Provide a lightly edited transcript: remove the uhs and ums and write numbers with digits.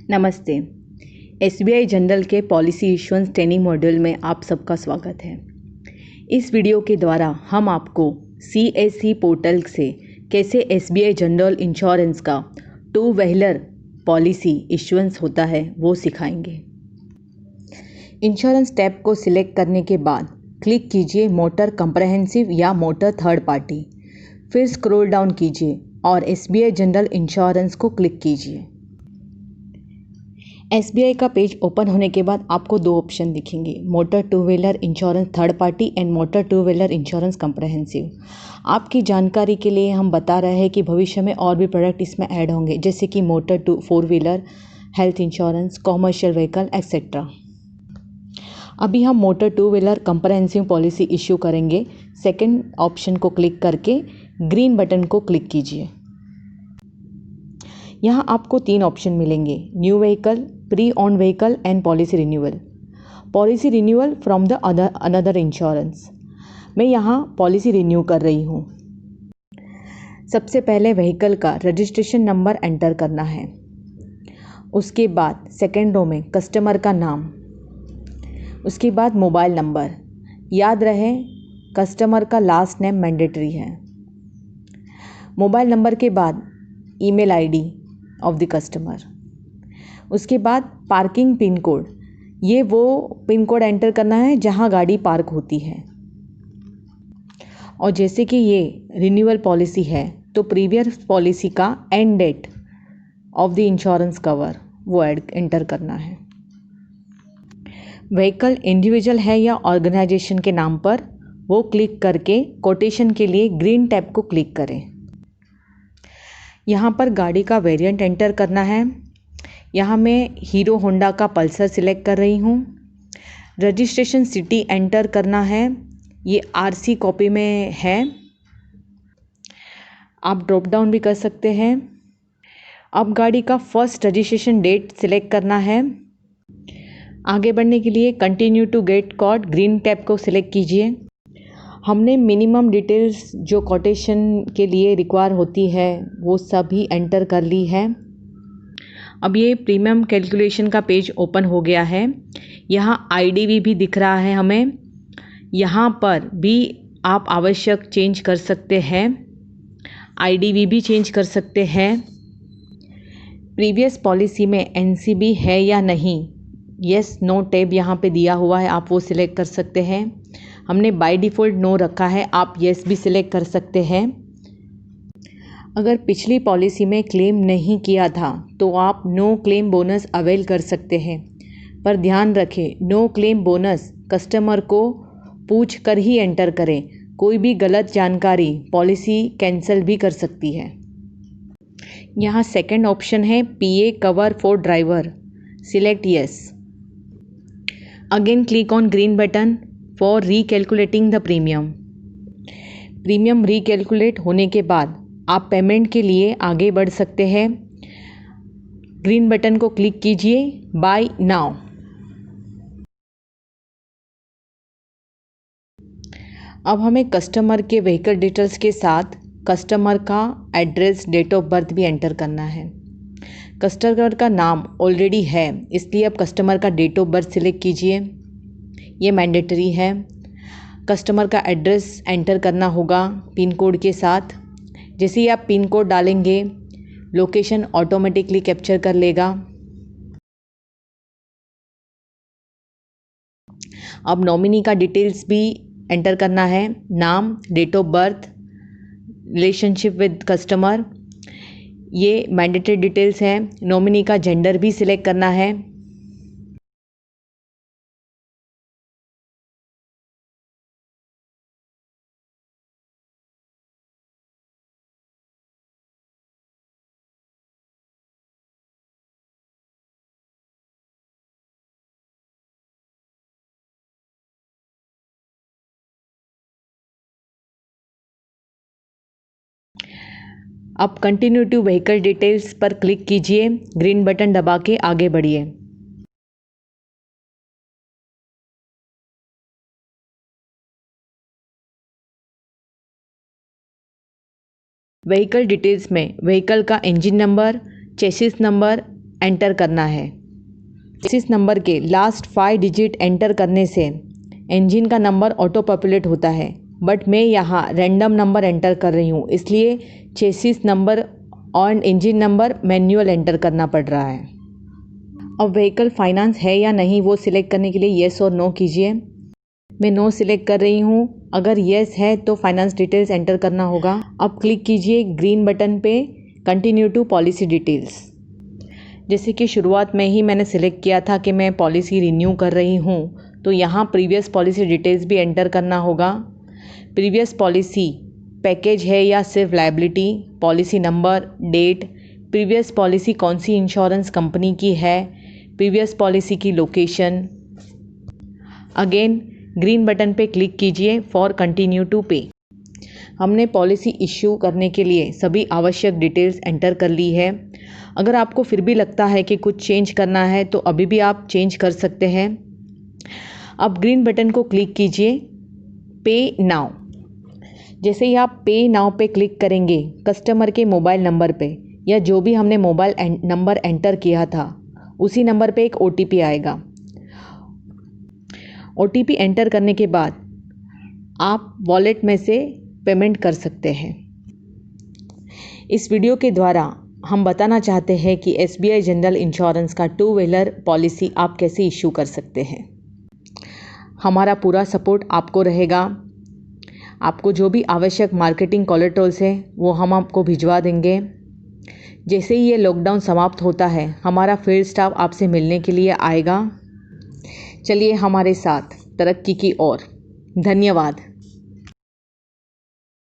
नमस्ते। SBI general के policy issuance training module में आप सबका स्वागत है। इस वीडियो के द्वारा हम आपको सीएससी पोर्टल से कैसे एसबीआई जनरल इंश्योरेंस का टू व्हीलर पॉलिसी इश्यूएंस होता है वो सिखाएंगे। इंश्योरेंस टैब को सिलेक्ट करने के बाद क्लिक कीजिए मोटर कंप्रहेंसिव या मोटर थर्ड पार्टी, फिर स्क्रॉल डाउन कीजिए और एसबीआई जनरल इंश्योरेंस को क्लिक कीजिए। एसबीआई का पेज ओपन होने के बाद आपको दो ऑप्शन दिखेंगे, motor two wheeler insurance third party and motor two wheeler insurance comprehensive. आपकी जानकारी के लिए हम बता रहे हैं कि भविष्य में और भी प्रोडक्ट इसमें ऐड होंगे, जैसे कि motor two four wheeler, health insurance, commercial vehicle etcetera. अभी हम motor two wheeler comprehensive policy issue करेंगे। सेकेंड ऑप्शन को क्लिक करके ग्रीन बटन को क्लिक कीजिए। यहाँ आपको तीन ऑप्शन मिलेंगे, new vehicle, pre owned vehicle and policy renewal. Policy renewal from the another insurance. मैं यहाँ पॉलिसी रिन्यू कर रही हूँ। सबसे पहले व्हीकल का रजिस्ट्रेशन नंबर एंटर करना है। उसके बाद सेकेंड रो में कस्टमर का नाम, उसके बाद मोबाइल नंबर। याद रहे कस्टमर का लास्ट नेम मैंडेटरी है। मोबाइल नंबर के बाद email ID of the customer. उसके बाद पार्किंग पिन कोड, ये वो पिन कोड एंटर करना है जहां गाड़ी पार्क होती है। और जैसे कि ये रिन्यूअल पॉलिसी है तो प्रीवियस पॉलिसी का end date of the insurance cover वो एंटर करना है। व्हीकल इंडिविजुअल है या ऑर्गेनाइजेशन के नाम पर, वो क्लिक करके कोटेशन के लिए ग्रीन टैब को क्लिक करें। यहाँ पर गाड़ी का वेरिएंट एंटर करना है। यहाँ मैं हीरो होंडा का पल्सर सिलेक्ट कर रही हूँ। रजिस्ट्रेशन सिटी एंटर करना है, ये आरसी कॉपी में है। आप ड्रॉप डाउन भी कर सकते हैं। अब गाड़ी का फर्स्ट रजिस्ट्रेशन डेट सिलेक्ट करना है। आगे बढ़ने के लिए continue to get code green tab को सिलेक्ट कीजिए। हमने मिनिमम डिटेल्स जो कोटेशन के लिए रिक्वायर होती है वो सभी एंटर कर ली है। अब ये प्रीमियम कैलकुलेशन का पेज ओपन हो गया है। यहाँ आईडीवी भी दिख रहा है हमें। यहाँ पर भी आप आवश्यक चेंज कर सकते हैं, आईडीवी भी चेंज कर सकते हैं। प्रीवियस पॉलिसी में एनसीबी है या नहीं, यस नो टैब यहाँ पे दिया हुआ है, आप वो सिलेक्ट कर सकते हैं। हमने बाय डिफ़ॉल्ट नो रखा है, आप येस भी सिलेक्ट कर सकते हैं। अगर पिछली पॉलिसी में क्लेम नहीं किया था तो आप नो क्लेम बोनस अवेल कर सकते हैं, पर ध्यान रखें नो क्लेम बोनस कस्टमर को पूछ कर ही एंटर करें। कोई भी गलत जानकारी पॉलिसी कैंसिल भी कर सकती है। यहाँ सेकंड ऑप्शन है PA cover for driver, select yes. Again click on green button for recalculating the premium. Premium recalculate होने के बाद आप पेमेंट के लिए आगे बढ़ सकते हैं। ग्रीन बटन को क्लिक कीजिए बाय नाउ। अब हमें कस्टमर के व्हीकल डिटेल्स के साथ कस्टमर का एड्रेस, डेट ऑफ बर्थ भी एंटर करना है। कस्टमर का नाम ऑलरेडी है, इसलिए अब कस्टमर का डेट ऑफ बर्थ सिलेक्ट कीजिए, ये मैंडेटरी है। कस्टमर का एड्रेस एंटर करना होगा पिन कोड के साथ। जैसे ही आप पिन कोड डालेंगे लोकेशन ऑटोमेटिकली कैप्चर कर लेगा। अब नॉमिनी का डिटेल्स भी एंटर करना है, नाम, date of birth, relationship with customer, ये मैंडेटरी डिटेल्स हैं। नॉमिनी का जेंडर भी सिलेक्ट करना है। अब कंटिन्यू टू व्हीकल डिटेल्स पर क्लिक कीजिए, ग्रीन बटन दबा के आगे बढ़िए। व्हीकल डिटेल्स में व्हीकल का engine number, chassis number enter करना है। इस नंबर के लास्ट 5 डिजिट एंटर करने से इंजन का नंबर ऑटो पॉपुलेट होता है, बट मैं यहाँ रैंडम नंबर एंटर कर रही हूँ, इसलिए चेसिस नंबर और इंजन नंबर मैन्युअल एंटर करना पड़ रहा है। अब व्हीकल फाइनेंस है या नहीं वो सिलेक्ट करने के लिए येस और नो कीजिए। मैं नो सिलेक्ट कर रही हूँ। अगर येस है तो फाइनेंस डिटेल्स एंटर करना होगा। अब क्लिक कीजिए ग्रीन बटन पे कंटिन्यू टू पॉलिसी डिटेल्स। जैसे कि शुरुआत में ही मैंने सिलेक्ट किया था कि मैं पॉलिसी रिन्यू कर रही हूँ, तो यहाँ प्रीवियस पॉलिसी डिटेल्स भी एंटर करना होगा। प्रीवियस पॉलिसी पैकेज है या सिर्फ liability, policy number, date, previous policy कौन सी इंश्योरेंस कंपनी की है, प्रीवियस पॉलिसी की लोकेशन। अगेन ग्रीन बटन पे क्लिक कीजिए फॉर कंटिन्यू टू पे। हमने पॉलिसी इश्यू करने के लिए सभी आवश्यक डिटेल्स एंटर कर ली है। अगर आपको फिर भी लगता है कि कुछ चेंज करना है तो अभी भी आप चेंज कर सकते हैं। अब ग्रीन बटन को क्लिक कीजिए पे नाउ। जैसे ही आप पे नाउ पे क्लिक करेंगे, कस्टमर के मोबाइल नंबर पे या जो भी हमने मोबाइल नंबर एंटर किया था उसी नंबर पे एक OTP आएगा। OTP एंटर करने के बाद आप वॉलेट में से पेमेंट कर सकते हैं। इस वीडियो के द्वारा हम बताना चाहते हैं कि SBI जनरल इंश्योरेंस का 2 व्हीलर पॉलिसी आप कैसे इशू कर सकते हैं। हमारा पूरा सपोर्ट आपको रहेगा। आपको जो भी आवश्यक मार्केटिंग कोलेटरल्स है वो हम आपको भिजवा देंगे। जैसे ही ये लॉकडाउन समाप्त होता है, हमारा फील्ड स्टाफ आपसे मिलने के लिए आएगा। चलिए हमारे साथ तरक्की की ओर। धन्यवाद।